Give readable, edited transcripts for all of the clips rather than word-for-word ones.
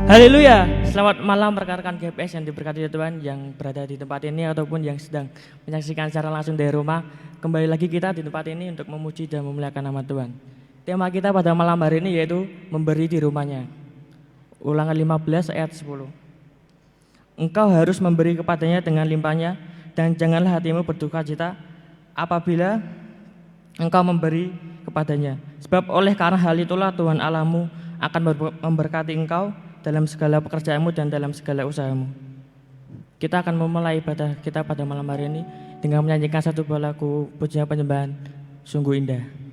Haleluya, selamat malam rekan-rekan GPS yang diberkati Tuhan yang berada di tempat ini ataupun yang sedang menyaksikan secara langsung dari rumah. Kembali lagi kita di tempat ini untuk memuji dan memuliakan nama Tuhan. Tema kita pada malam hari ini yaitu memberi di rumahnya. Ulangan 15 ayat 10. Engkau harus memberi kepadanya dengan limpahnya dan janganlah hatimu berduka cita apabila engkau memberi kepadanya. Sebab oleh karena hal itulah Tuhan Allahmu akan memberkati engkau dalam segala pekerjaanmu dan dalam segala usahamu. Kita akan memulai ibadah kita pada malam hari ini dengan menyanyikan satu buah lagu pujian penyembahan sungguh indah.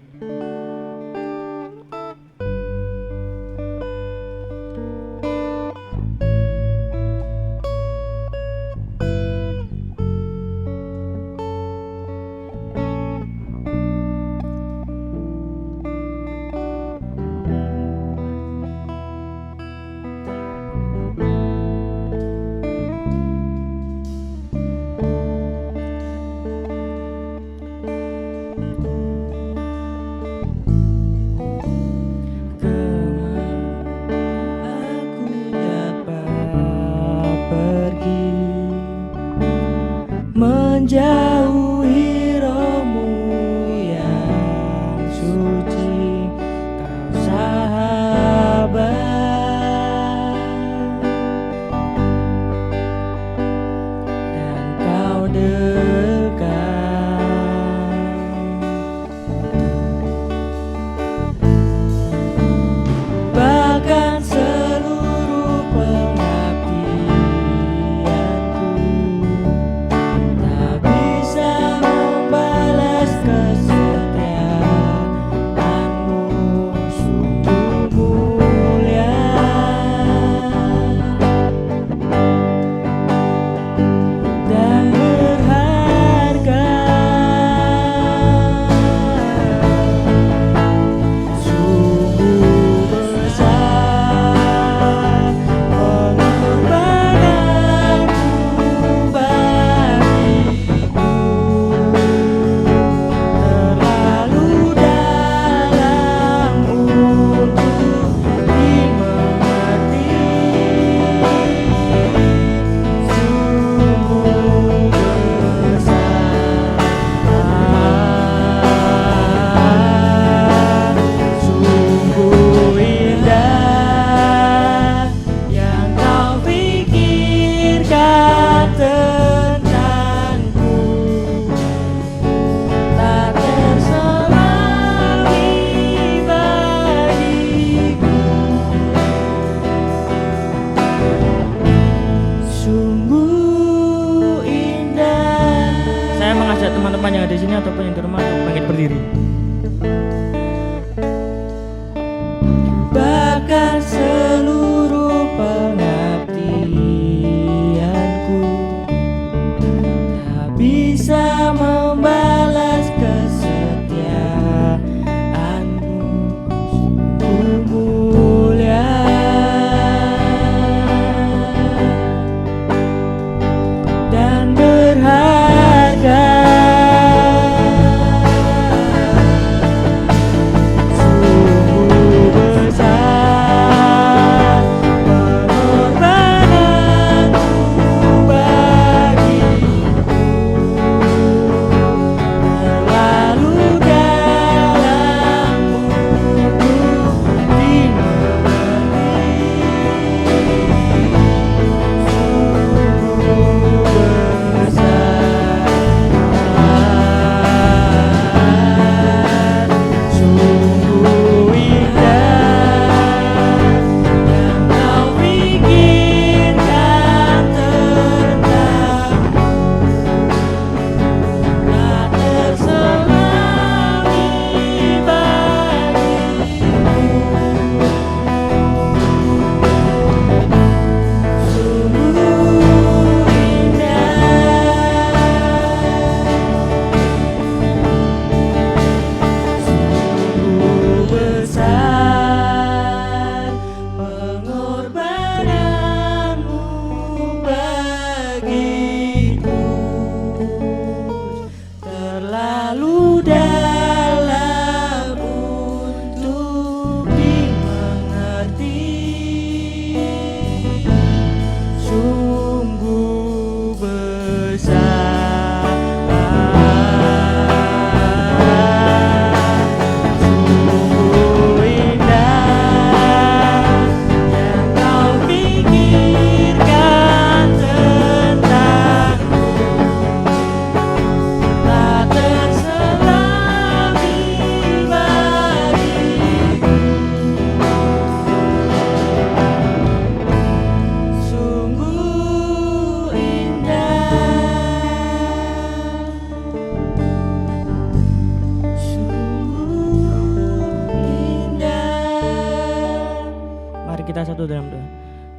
kita satu dalam doa.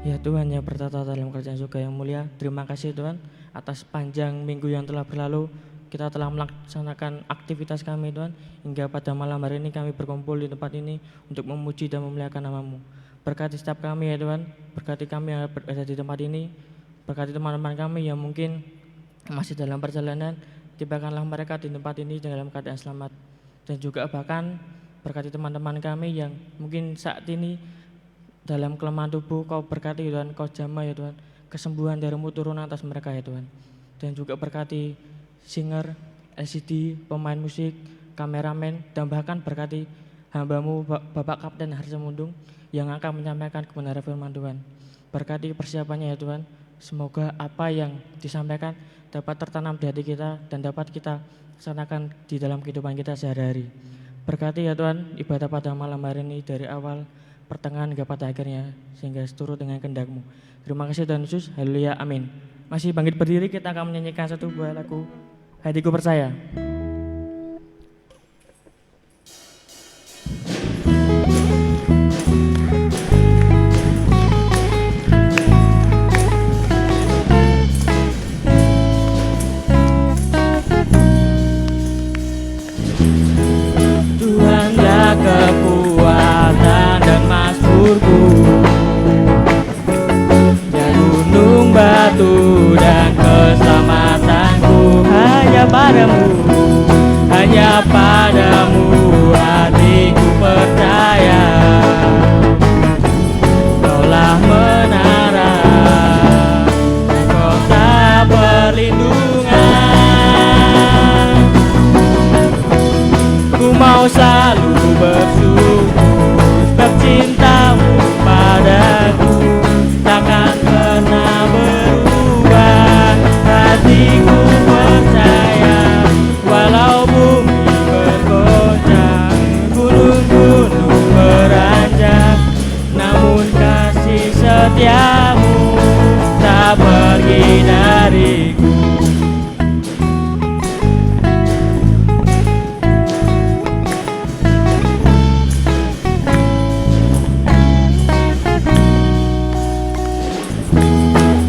Ya Tuhan yang bertata dalam kerajaan surga yang mulia, terima kasih Tuhan atas panjang minggu yang telah berlalu. Kita telah melaksanakan aktivitas kami Tuhan, hingga pada malam hari ini kami berkumpul di tempat ini untuk memuji dan memuliakan nama-Mu. Berkati setiap kami ya Tuhan, berkati kami yang berada di tempat ini, berkati teman-teman kami yang mungkin masih dalam perjalanan, tibakanlah mereka di tempat ini dalam keadaan selamat. Dan juga bahkan berkati teman-teman kami yang mungkin saat ini dalam kelemahan tubuh, Kau berkati Tuhan, Kau jamah ya Tuhan, kesembuhan dari-Mu turun atas mereka ya Tuhan. Dan juga berkati singer, LCD, pemain musik, kameramen, dan bahkan berkati hamba-Mu Bapak Kapten Harsemundung yang akan menyampaikan kebenaran firman Tuhan. Berkati persiapannya ya Tuhan, semoga apa yang disampaikan dapat tertanam di hati kita dan dapat kita laksanakan di dalam kehidupan kita sehari-hari. Berkati ya Tuhan ibadah pada malam hari ini dari awal, pertengahan hingga pada akhirnya, sehingga seturut dengan kehendak-Mu. Terima kasih Tuhan Yesus, haleluya, amin. Masih bangkit berdiri, kita akan menyanyikan satu buah lagu Hatiku Percaya. Tuhanlah kekuatan dan mazmurku, ya gunung batu dan keselamatanku. Hanya padamu hatiku percaya. Kaulah menara, kota perlindungan. Ku mau selalu bersyukur sebab cinta-Mu padaku takkan pernah berubah. Hatiku percaya walau bumi bergoncang, gunung-gunung beranjak, namun kasih setia-Mu tak pergi dariku.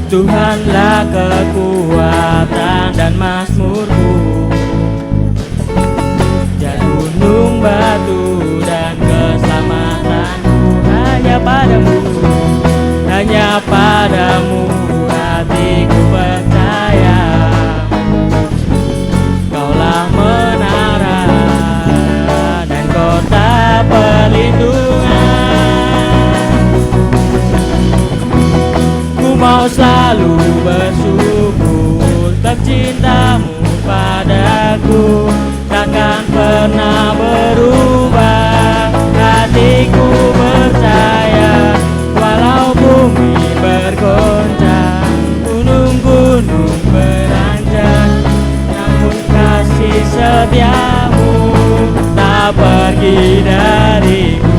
Tuhanlah kekuatan dan mazmurku, ya gunung batu dan keselamatanku. Hanya padamu hatiku percaya. Kaulah menara dan kota perlindungan. Ku mau selalu bersyukur sebab cinta-Mu padaku takkan pernah berubah. Hatiku percaya walau bumi bergoncang, gunung-gunung beranjak, namun kasih setia-Mu tak pergi dariku.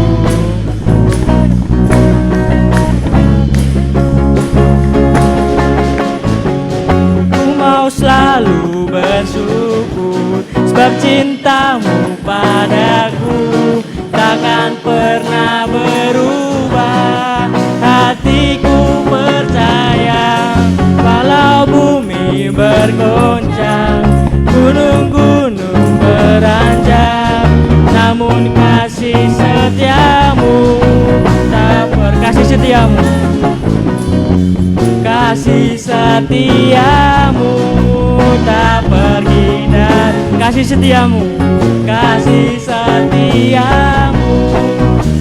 Selalu bersyukur sebab cinta-Mu padaku takkan pernah berubah. Hatiku percaya walau bumi bergoncang, gunung-gunung beranjak, namun kasih setia-Mu tak kasih setia-Mu, kasih setia-Mu tak pergi dari, kasih setia-Mu, kasih setia-Mu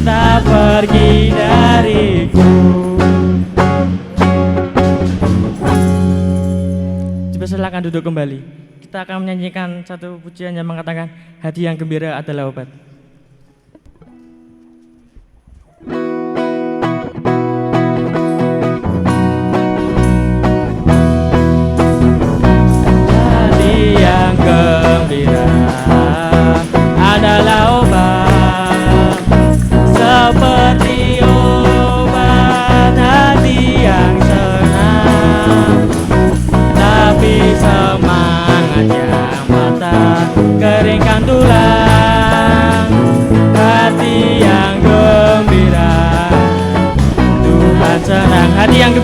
tak pergi dariku. Coba silakan duduk kembali. Kita akan menyanyikan satu pujian yang mengatakan hati yang gembira adalah obat. Gembira adalah obat, seperti obat hati yang senang, tapi semangat yang patah keringkan tulang.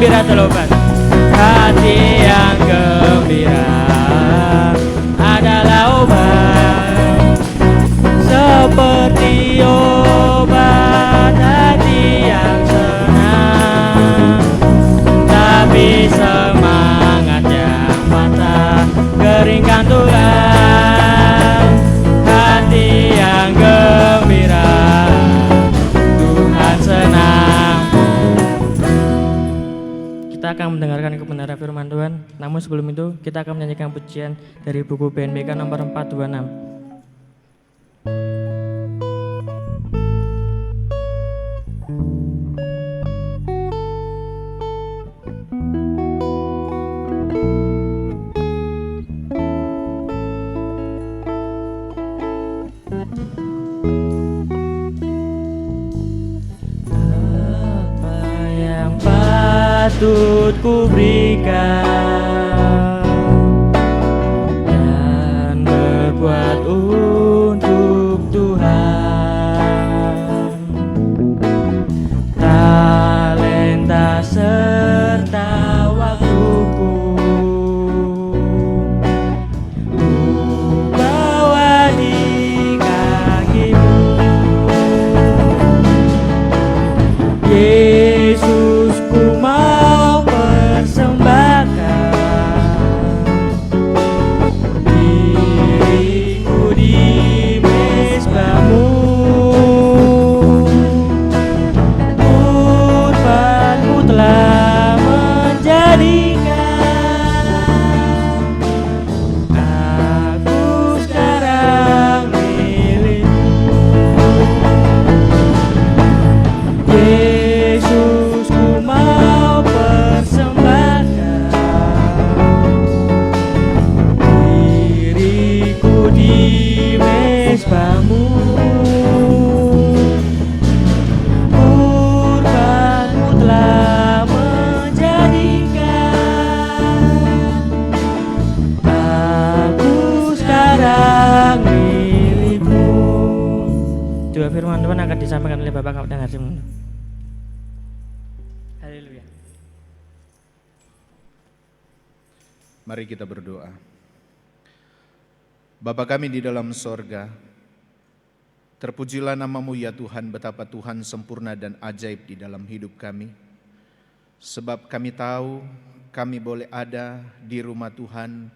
gembira telobat. Hati yang gembira adalah obat, seperti obat hati yang senang. Tapi semangat yang patah keringkan tulang. Hati yang gembira Tuhan senang. Kita akan mendengarkan kebenaran firman Tuhan. Namun sebelum itu kita akan menyanyikan pujian dari buku BNPK nomor 426. Patut ku berikan dan berbuat untuk Tuhan, talenta serta waktuku ku bawa di kakimu. Yesus, ku mau persembahkan diriku di mezbamu. Kurbanmu telah menjadikan aku sekarang milikmu. Yesus, ku mau persembahkan diriku di mezbamu. Kurbanmu telah menjadikan aku sekarang milikmu. Dua firman Tuhan akan disampaikan oleh Bapak Kapten Harsimundo. Haleluya. Mari kita berdoa. Bapa kami di dalam sorga, terpujilah namamu ya Tuhan, betapa Tuhan sempurna dan ajaib di dalam hidup kami. Sebab kami tahu kami boleh ada di rumah Tuhan,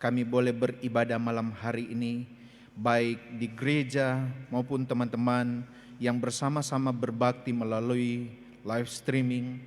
kami boleh beribadah malam hari ini, baik di gereja maupun teman-teman yang bersama-sama berbakti melalui live streaming.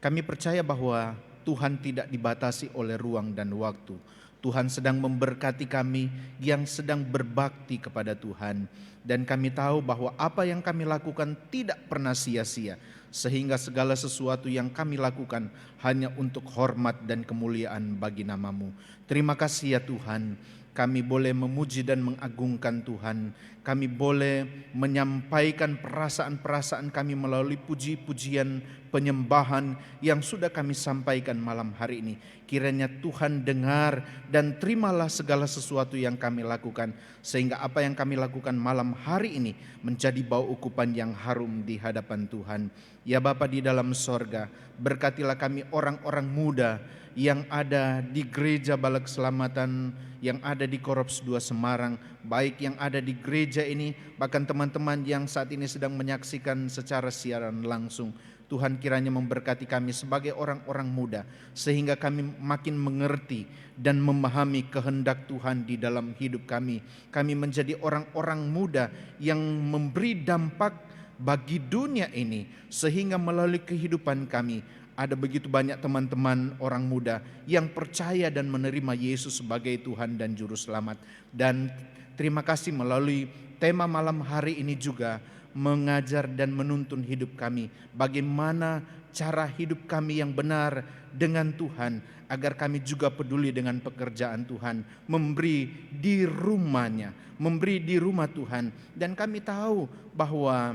Kami percaya bahwa Tuhan tidak dibatasi oleh ruang dan waktu. Tuhan sedang memberkati kami yang sedang berbakti kepada Tuhan. Dan kami tahu bahwa apa yang kami lakukan tidak pernah sia-sia. Sehingga segala sesuatu yang kami lakukan hanya untuk hormat dan kemuliaan bagi namamu. Terima kasih ya Tuhan. Kami boleh memuji dan mengagungkan Tuhan. Kami boleh menyampaikan perasaan-perasaan kami melalui puji-pujian penyembahan yang sudah kami sampaikan malam hari ini. Kiranya Tuhan dengar dan terimalah segala sesuatu yang kami lakukan. Sehingga apa yang kami lakukan malam hari ini menjadi bau ukupan yang harum di hadapan Tuhan. Ya Bapa di dalam sorga, berkatilah kami orang-orang muda yang ada di Gereja Bala Keselamatan, yang ada di Korops 2 Semarang, baik yang ada di gereja ini, bahkan teman-teman yang saat ini sedang menyaksikan secara siaran langsung. Tuhan kiranya memberkati kami sebagai orang-orang muda, sehingga kami makin mengerti dan memahami kehendak Tuhan di dalam hidup kami. Kami menjadi orang-orang muda yang memberi dampak bagi dunia ini, sehingga melalui kehidupan kami, ada begitu banyak teman-teman orang muda yang percaya dan menerima Yesus sebagai Tuhan dan Juru Selamat. Dan terima kasih melalui tema malam hari ini juga mengajar dan menuntun hidup kami. Bagaimana cara hidup kami yang benar dengan Tuhan, agar kami juga peduli dengan pekerjaan Tuhan, memberi di rumahnya, memberi di rumah Tuhan. Dan kami tahu bahwa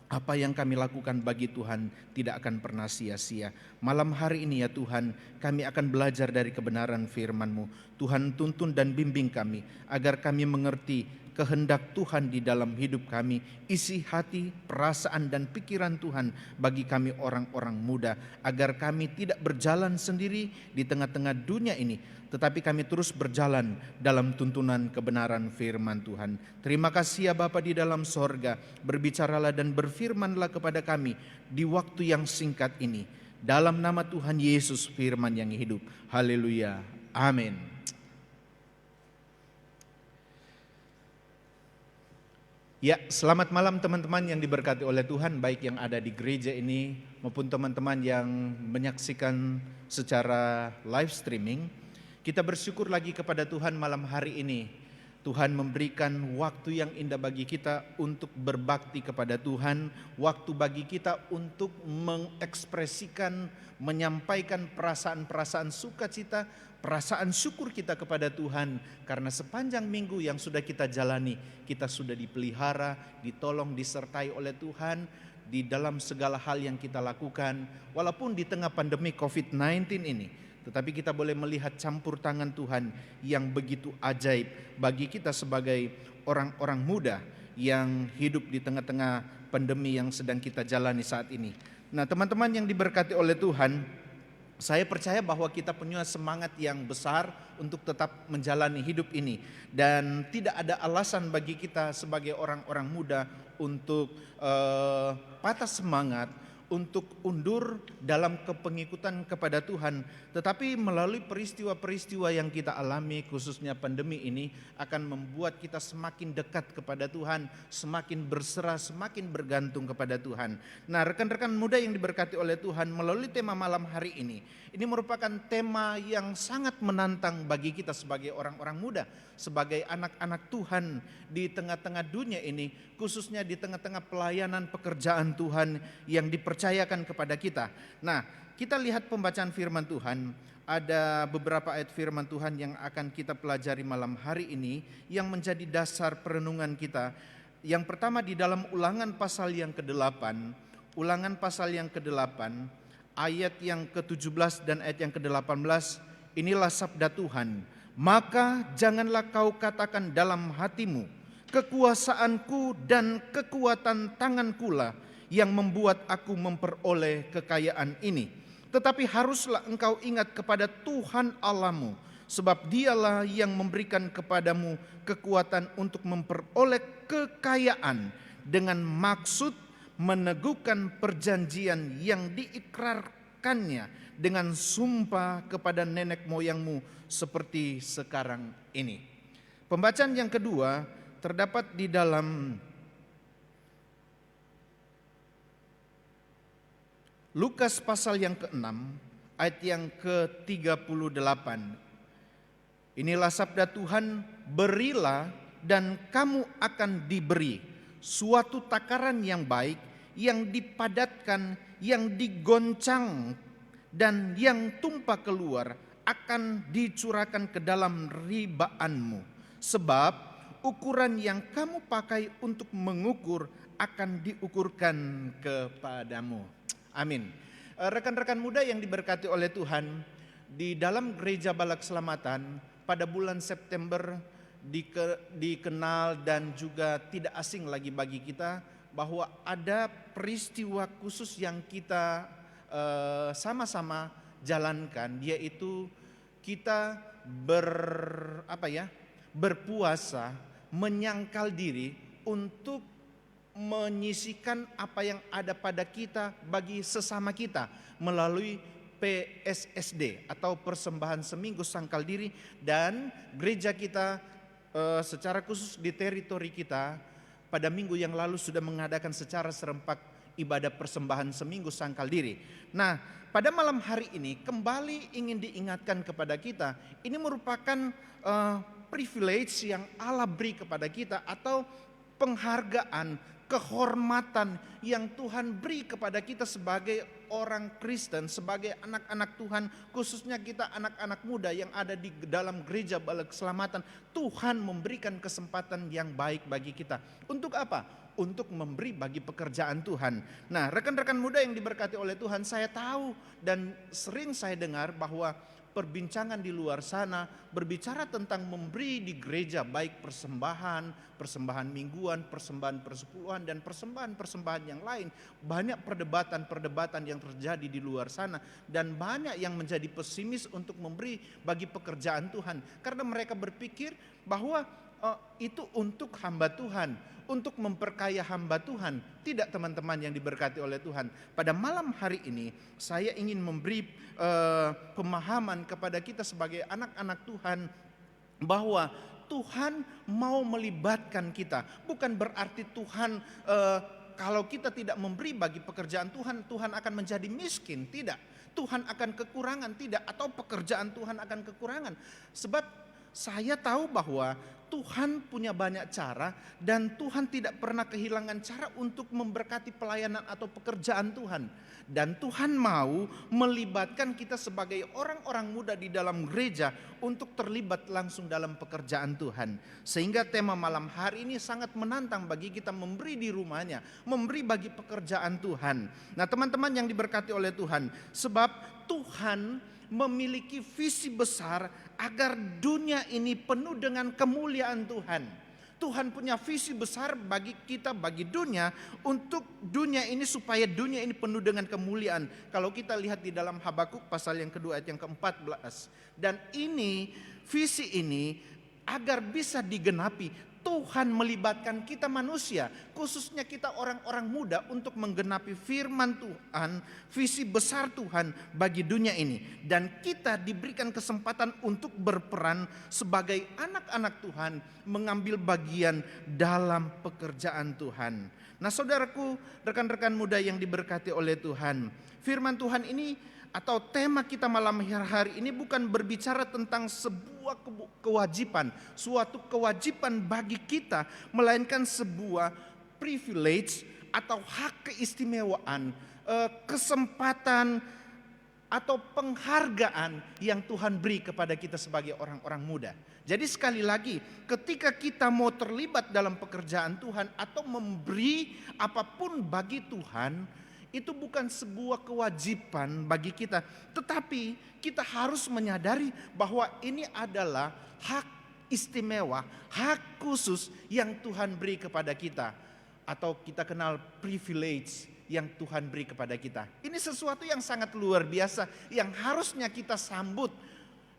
apa yang kami lakukan bagi Tuhan tidak akan pernah sia-sia. Malam hari ini ya Tuhan, kami akan belajar dari kebenaran firman-Mu. Tuhan tuntun dan bimbing kami, agar kami mengerti kehendak Tuhan di dalam hidup kami. Isi hati, perasaan dan pikiran Tuhan bagi kami orang-orang muda, agar kami tidak berjalan sendiri di tengah-tengah dunia ini, tetapi kami terus berjalan dalam tuntunan kebenaran firman Tuhan. Terima kasih ya Bapa di dalam sorga, berbicaralah dan berfirmanlah kepada kami di waktu yang singkat ini. Dalam nama Tuhan Yesus firman yang hidup. Haleluya. Amin. Ya, selamat malam teman-teman yang diberkati oleh Tuhan, baik yang ada di gereja ini maupun teman-teman yang menyaksikan secara live streaming. Kita bersyukur lagi kepada Tuhan malam hari ini. Tuhan memberikan waktu yang indah bagi kita untuk berbakti kepada Tuhan, waktu bagi kita untuk mengekspresikan, menyampaikan perasaan-perasaan sukacita, perasaan syukur kita kepada Tuhan, karena sepanjang minggu yang sudah kita jalani, kita sudah dipelihara, ditolong, disertai oleh Tuhan di dalam segala hal yang kita lakukan. Walaupun di tengah pandemi COVID-19 ini, tetapi kita boleh melihat campur tangan Tuhan yang begitu ajaib bagi kita sebagai orang-orang muda yang hidup di tengah-tengah pandemi yang sedang kita jalani saat ini. Nah, teman-teman yang diberkati oleh Tuhan, saya percaya bahwa kita punya semangat yang besar untuk tetap menjalani hidup ini. Dan tidak ada alasan bagi kita sebagai orang-orang muda untuk patah semangat, untuk undur dalam kepengikutan kepada Tuhan. Tetapi melalui peristiwa-peristiwa yang kita alami, khususnya pandemi ini, akan membuat kita semakin dekat kepada Tuhan, semakin berserah, semakin bergantung kepada Tuhan. Nah, rekan-rekan muda yang diberkati oleh Tuhan, melalui tema malam hari ini merupakan tema yang sangat menantang bagi kita sebagai orang-orang muda, sebagai anak-anak Tuhan di tengah-tengah dunia ini, khususnya di tengah-tengah pelayanan pekerjaan Tuhan yang dipercayakan kepada kita. Nah, kita lihat pembacaan firman Tuhan. Ada beberapa ayat firman Tuhan yang akan kita pelajari malam hari ini yang menjadi dasar perenungan kita. Yang pertama di dalam Ulangan pasal yang ke-8, Ulangan pasal yang ke-8, ayat yang ke-17 dan ayat yang ke-18, inilah sabda Tuhan. Maka janganlah kau katakan dalam hatimu, kekuasaanku dan kekuatan tangankulah yang membuat aku memperoleh kekayaan ini. Tetapi haruslah engkau ingat kepada Tuhan Allahmu, sebab dialah yang memberikan kepadamu kekuatan untuk memperoleh kekayaan dengan maksud meneguhkan perjanjian yang diikrarkannya dengan sumpah kepada nenek moyangmu seperti sekarang ini. Pembacaan yang kedua terdapat di dalam Lukas pasal yang ke-6 ayat yang ke-38. Inilah sabda Tuhan, berilah dan kamu akan diberi suatu takaran yang baik, yang dipadatkan, yang digoncang dan yang tumpah keluar akan dicurahkan ke dalam ribaanmu. Sebab ukuran yang kamu pakai untuk mengukur akan diukurkan kepadamu. Amin. Rekan-rekan muda yang diberkati oleh Tuhan, di dalam Gereja Bala Keselamatan pada bulan September dikenal dan juga tidak asing lagi bagi kita bahwa ada peristiwa khusus yang kita sama-sama jalankan, yaitu kita berpuasa, menyangkal diri untuk menyisikan apa yang ada pada kita bagi sesama kita melalui PSSD atau persembahan seminggu sangkal diri. Dan gereja kita secara khusus di teritori kita pada minggu yang lalu sudah mengadakan secara serempak ibadah persembahan seminggu sangkal diri. Nah, pada malam hari ini kembali ingin diingatkan kepada kita, ini merupakan privilege yang Allah beri kepada kita, atau penghargaan, kehormatan yang Tuhan beri kepada kita sebagai orang Kristen, sebagai anak-anak Tuhan, khususnya kita anak-anak muda yang ada di dalam Gereja Bala Keselamatan. Tuhan memberikan kesempatan yang baik bagi kita. Untuk apa? Untuk memberi bagi pekerjaan Tuhan. Nah, rekan-rekan muda yang diberkati oleh Tuhan, saya tahu dan sering saya dengar bahwa perbincangan di luar sana berbicara tentang memberi di gereja, baik persembahan mingguan, persembahan persepuluhan, dan persembahan yang lain. Banyak perdebatan yang terjadi di luar sana, dan banyak yang menjadi pesimis untuk memberi bagi pekerjaan Tuhan karena mereka berpikir bahwa itu untuk hamba Tuhan, untuk memperkaya hamba Tuhan. Tidak, teman-teman yang diberkati oleh Tuhan. Pada malam hari ini saya ingin memberi pemahaman kepada kita sebagai anak-anak Tuhan bahwa Tuhan mau melibatkan kita. Bukan berarti Tuhan kalau kita tidak memberi bagi pekerjaan Tuhan, Tuhan akan menjadi miskin. Tidak, Tuhan akan kekurangan. Tidak, atau pekerjaan Tuhan akan kekurangan. Sebab saya tahu bahwa Tuhan punya banyak cara, dan Tuhan tidak pernah kehilangan cara untuk memberkati pelayanan atau pekerjaan Tuhan. Dan Tuhan mau melibatkan kita sebagai orang-orang muda di dalam gereja untuk terlibat langsung dalam pekerjaan Tuhan. Sehingga tema malam hari ini sangat menantang bagi kita memberi di rumahnya, memberi bagi pekerjaan Tuhan. Nah, teman-teman yang diberkati oleh Tuhan, sebab Tuhan memiliki visi besar agar dunia ini penuh dengan kemuliaan Tuhan. Tuhan punya visi besar bagi kita, bagi dunia, untuk dunia ini, supaya dunia ini penuh dengan kemuliaan. Kalau kita lihat di dalam Habakuk pasal yang kedua ayat yang ke-14. Dan ini, visi ini agar bisa digenapi, Tuhan melibatkan kita manusia, khususnya kita orang-orang muda, untuk menggenapi firman Tuhan, visi besar Tuhan bagi dunia ini. Dan kita diberikan kesempatan untuk berperan sebagai anak-anak Tuhan, mengambil bagian dalam pekerjaan Tuhan. Nah, saudaraku, rekan-rekan muda yang diberkati oleh Tuhan, firman Tuhan ini atau tema kita malam hari ini bukan berbicara tentang sebuah kewajiban, suatu kewajiban bagi kita, melainkan sebuah privilege atau hak keistimewaan, kesempatan atau penghargaan yang Tuhan beri kepada kita sebagai orang-orang muda. Jadi sekali lagi, ketika kita mau terlibat dalam pekerjaan Tuhan atau memberi apapun bagi Tuhan, itu bukan sebuah kewajiban bagi kita, tetapi kita harus menyadari bahwa ini adalah hak istimewa, hak khusus yang Tuhan beri kepada kita, atau kita kenal privilege yang Tuhan beri kepada kita. Ini sesuatu yang sangat luar biasa yang harusnya kita sambut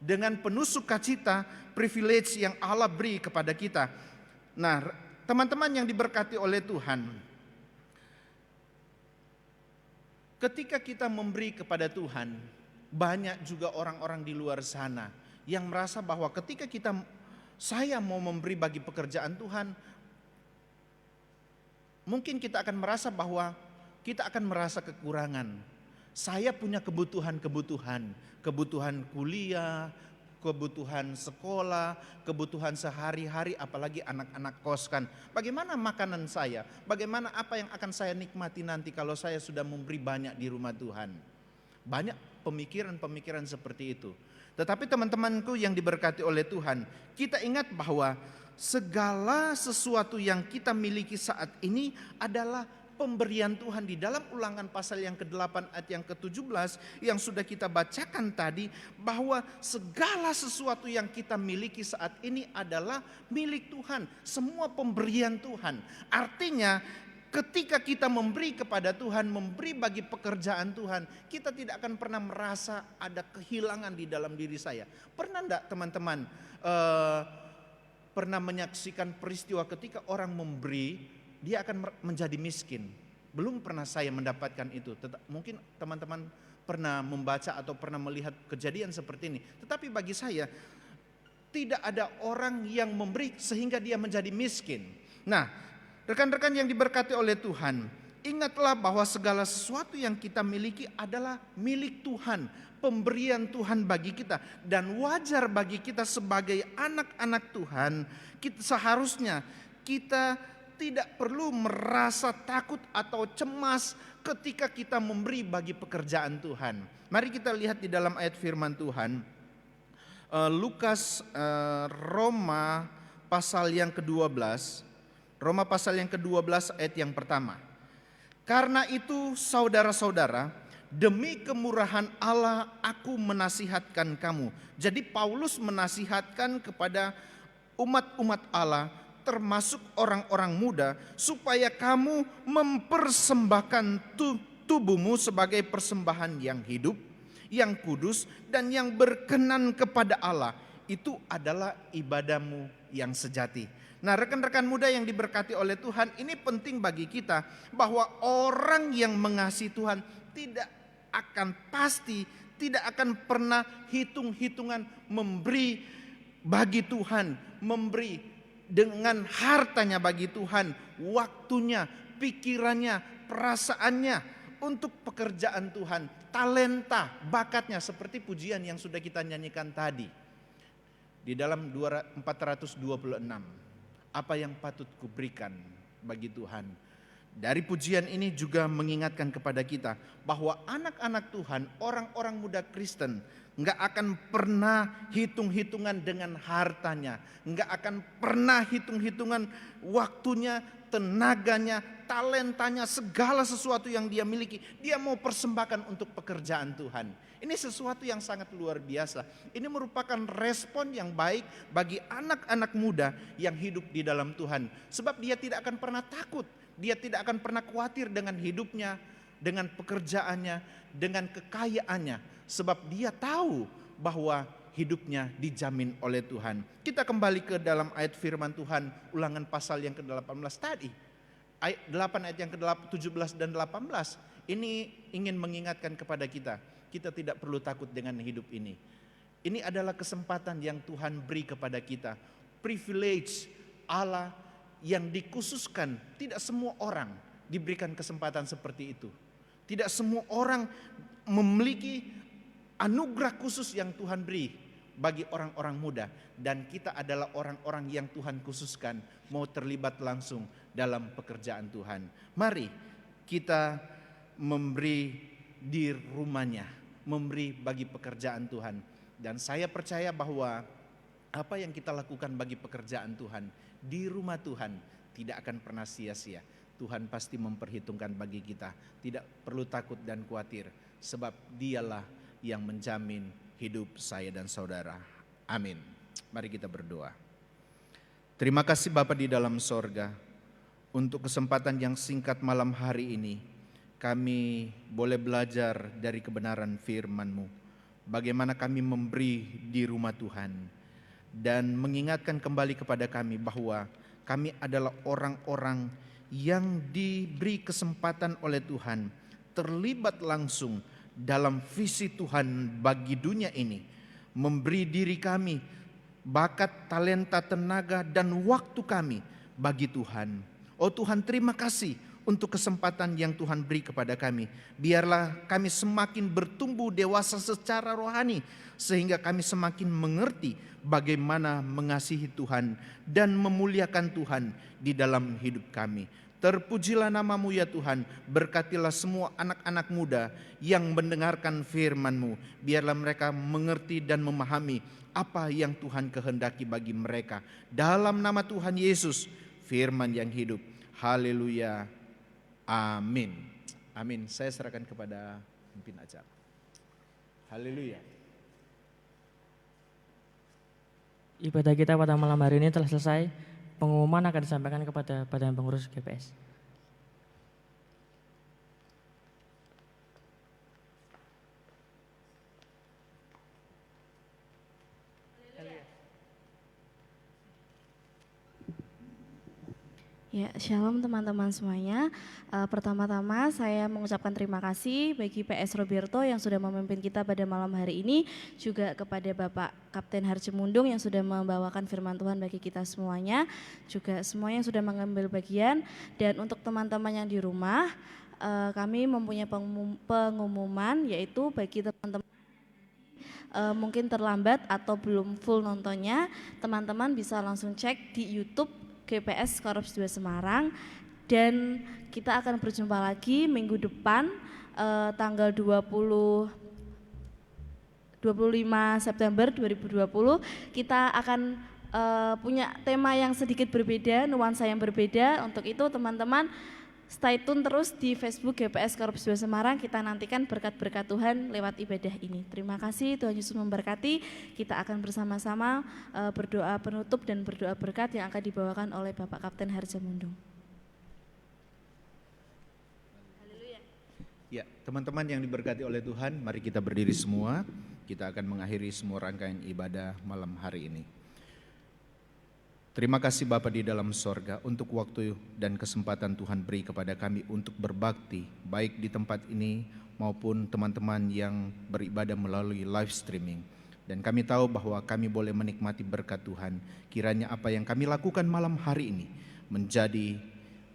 dengan penuh sukacita, privilege yang Allah beri kepada kita. Nah, teman-teman yang diberkati oleh Tuhan, ketika kita memberi kepada Tuhan, banyak juga orang-orang di luar sana yang merasa bahwa ketika saya mau memberi bagi pekerjaan Tuhan, mungkin kita akan merasa bahwa kita akan merasa kekurangan. Saya punya kebutuhan kuliah, kebutuhan sekolah, kebutuhan sehari-hari, apalagi anak-anak kos kan. Bagaimana makanan saya? Bagaimana apa yang akan saya nikmati nanti kalau saya sudah memberi banyak di rumah Tuhan? Banyak pemikiran-pemikiran seperti itu. Tetapi teman-temanku yang diberkati oleh Tuhan, kita ingat bahwa segala sesuatu yang kita miliki saat ini adalah pemberian Tuhan. Di dalam Ulangan pasal yang ke-8 ayat yang ke-17 yang sudah kita bacakan tadi, bahwa segala sesuatu yang kita miliki saat ini adalah milik Tuhan. Semua pemberian Tuhan. Artinya ketika kita memberi kepada Tuhan, memberi bagi pekerjaan Tuhan, kita tidak akan pernah merasa ada kehilangan di dalam diri saya. Pernah enggak teman-teman pernah menyaksikan peristiwa ketika orang memberi, dia akan menjadi miskin? Belum pernah saya mendapatkan itu. Mungkin teman-teman pernah membaca atau pernah melihat kejadian seperti ini. Tetapi bagi saya, tidak ada orang yang memberi sehingga dia menjadi miskin. Nah, rekan-rekan yang diberkati oleh Tuhan, ingatlah bahwa segala sesuatu yang kita miliki adalah milik Tuhan, pemberian Tuhan bagi kita. Dan wajar bagi kita sebagai anak-anak Tuhan, seharusnya kita tidak perlu merasa takut atau cemas ketika kita memberi bagi pekerjaan Tuhan. Mari kita lihat di dalam ayat firman Tuhan, Roma pasal yang ke-12, Roma pasal yang ke-12 ayat yang pertama. Karena itu saudara-saudara, demi kemurahan Allah aku menasihatkan kamu. Jadi Paulus menasihatkan kepada umat-umat Allah, termasuk orang-orang muda, supaya kamu mempersembahkan tubuhmu sebagai persembahan yang hidup, yang kudus, dan yang berkenan kepada Allah. Itu adalah ibadahmu yang sejati. Nah, rekan-rekan muda yang diberkati oleh Tuhan, ini penting bagi kita bahwa orang yang mengasihi Tuhan tidak akan pernah hitung-hitungan memberi bagi Tuhan, memberi dengan hartanya bagi Tuhan, waktunya, pikirannya, perasaannya untuk pekerjaan Tuhan, talenta, bakatnya, seperti pujian yang sudah kita nyanyikan tadi. Di dalam 426, apa yang patut kuberikan bagi Tuhan. Dari pujian ini juga mengingatkan kepada kita bahwa anak-anak Tuhan, orang-orang muda Kristen, nggak akan pernah hitung-hitungan dengan hartanya, nggak akan pernah hitung-hitungan waktunya, tenaganya, talentanya, segala sesuatu yang dia miliki, dia mau persembahkan untuk pekerjaan Tuhan. Ini sesuatu yang sangat luar biasa. Ini merupakan respon yang baik bagi anak-anak muda yang hidup di dalam Tuhan. Sebab dia tidak akan pernah takut, dia tidak akan pernah khawatir dengan hidupnya, dengan pekerjaannya, dengan kekayaannya. Sebab dia tahu bahwa hidupnya dijamin oleh Tuhan. Kita kembali ke dalam ayat firman Tuhan, Ulangan pasal yang ke-18 tadi. Ayat 8 ayat yang ke-17 dan 18. Ini ingin mengingatkan kepada kita tidak perlu takut dengan hidup ini. Ini adalah kesempatan yang Tuhan beri kepada kita. Privilege Allah yang dikhususkan. Tidak semua orang diberikan kesempatan seperti itu. Tidak semua orang memiliki anugerah khusus yang Tuhan beri bagi orang-orang muda. Dan kita adalah orang-orang yang Tuhan khususkan mau terlibat langsung dalam pekerjaan Tuhan. Mari kita memberi di rumahnya, memberi bagi pekerjaan Tuhan. Dan saya percaya bahwa apa yang kita lakukan bagi pekerjaan Tuhan di rumah Tuhan tidak akan pernah sia-sia. Tuhan pasti memperhitungkan bagi kita. Tidak perlu takut dan khawatir, sebab Dialah yang menjamin hidup saya dan saudara. Amin. Mari kita berdoa. Terima kasih Bapa di dalam sorga, untuk kesempatan yang singkat malam hari ini kami boleh belajar dari kebenaran firman-Mu. Bagaimana kami memberi di rumah Tuhan. Dan mengingatkan kembali kepada kami bahwa kami adalah orang-orang yang diberi kesempatan oleh Tuhan. Terlibat langsung dalam visi Tuhan bagi dunia ini. Memberi diri kami, bakat, talenta, tenaga, dan waktu kami bagi Tuhan. Oh Tuhan, terima kasih untuk kesempatan yang Tuhan beri kepada kami. Biarlah kami semakin bertumbuh dewasa secara rohani, sehingga kami semakin mengerti bagaimana mengasihi Tuhan dan memuliakan Tuhan di dalam hidup kami. Terpujilah nama-Mu ya Tuhan, berkatilah semua anak-anak muda yang mendengarkan firman-Mu. Biarlah mereka mengerti dan memahami apa yang Tuhan kehendaki bagi mereka. Dalam nama Tuhan Yesus, firman yang hidup. Haleluya. Amin. Amin. Saya serahkan kepada pemimpin acara. Haleluya. Ibadah kita pada malam hari ini telah selesai. Pengumuman akan disampaikan kepada Badan Pengurus GPS. Ya, shalom teman-teman semuanya. Pertama-tama saya mengucapkan terima kasih bagi PS Roberto yang sudah memimpin kita pada malam hari ini, juga kepada Bapak Kapten Harjemundung yang sudah membawakan firman Tuhan bagi kita semuanya, juga semuanya yang sudah mengambil bagian. Dan untuk teman-teman yang di rumah, kami mempunyai pengumuman, yaitu bagi teman-teman mungkin terlambat atau belum full nontonnya, teman-teman bisa langsung cek di YouTube GPS Korps 2 Semarang, dan kita akan berjumpa lagi minggu depan tanggal 25 September 2020. Kita akan punya tema yang sedikit berbeda, nuansa yang berbeda. Untuk itu teman-teman Stay tune terus di Facebook GPS Korps 2 Semarang, kita nantikan berkat-berkat Tuhan lewat ibadah ini. Terima kasih, Tuhan Yesus memberkati. Kita akan bersama-sama berdoa penutup dan berdoa berkat yang akan dibawakan oleh Bapak Kapten Harjamundung. Ya, teman-teman yang diberkati oleh Tuhan, mari kita berdiri semua. Kita akan mengakhiri semua rangkaian ibadah malam hari ini. Terima kasih Bapa di dalam sorga untuk waktu dan kesempatan Tuhan beri kepada kami untuk berbakti, baik di tempat ini maupun teman-teman yang beribadah melalui live streaming. Dan kami tahu bahwa kami boleh menikmati berkat Tuhan. Kiranya apa yang kami lakukan malam hari ini menjadi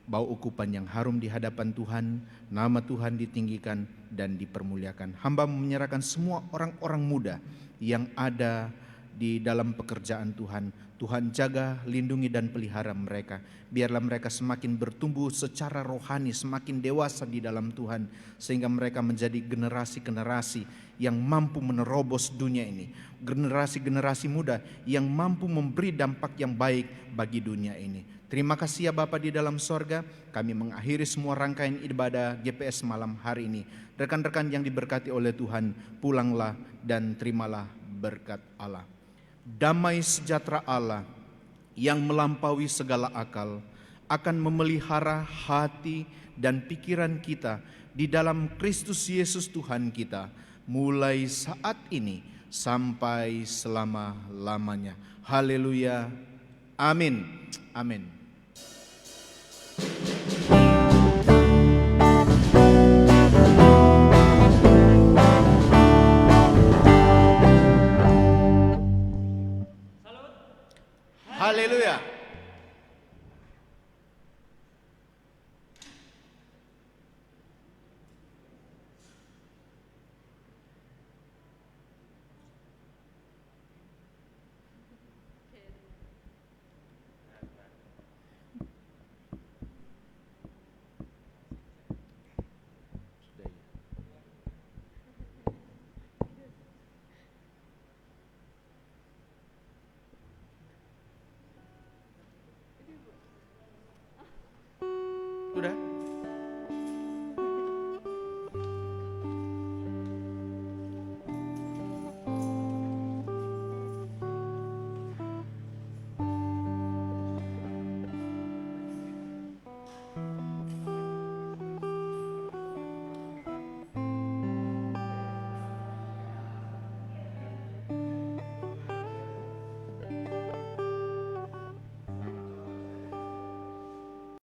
bau ukupan yang harum di hadapan Tuhan, nama Tuhan ditinggikan dan dipermuliakan. Hamba menyerahkan semua orang-orang muda yang ada di dalam pekerjaan Tuhan. Tuhan jaga, lindungi dan pelihara mereka. Biarlah mereka semakin bertumbuh secara rohani, semakin dewasa di dalam Tuhan. Sehingga mereka menjadi generasi-generasi yang mampu menerobos dunia ini. Generasi-generasi muda yang mampu memberi dampak yang baik bagi dunia ini. Terima kasih ya Bapa di dalam sorga. Kami mengakhiri semua rangkaian ibadah GPS malam hari ini. Rekan-rekan yang diberkati oleh Tuhan, pulanglah dan terimalah berkat Allah. Damai sejahtera Allah yang melampaui segala akal akan memelihara hati dan pikiran kita di dalam Kristus Yesus Tuhan kita, mulai saat ini sampai selama-lamanya. Haleluya. Amin. Amin.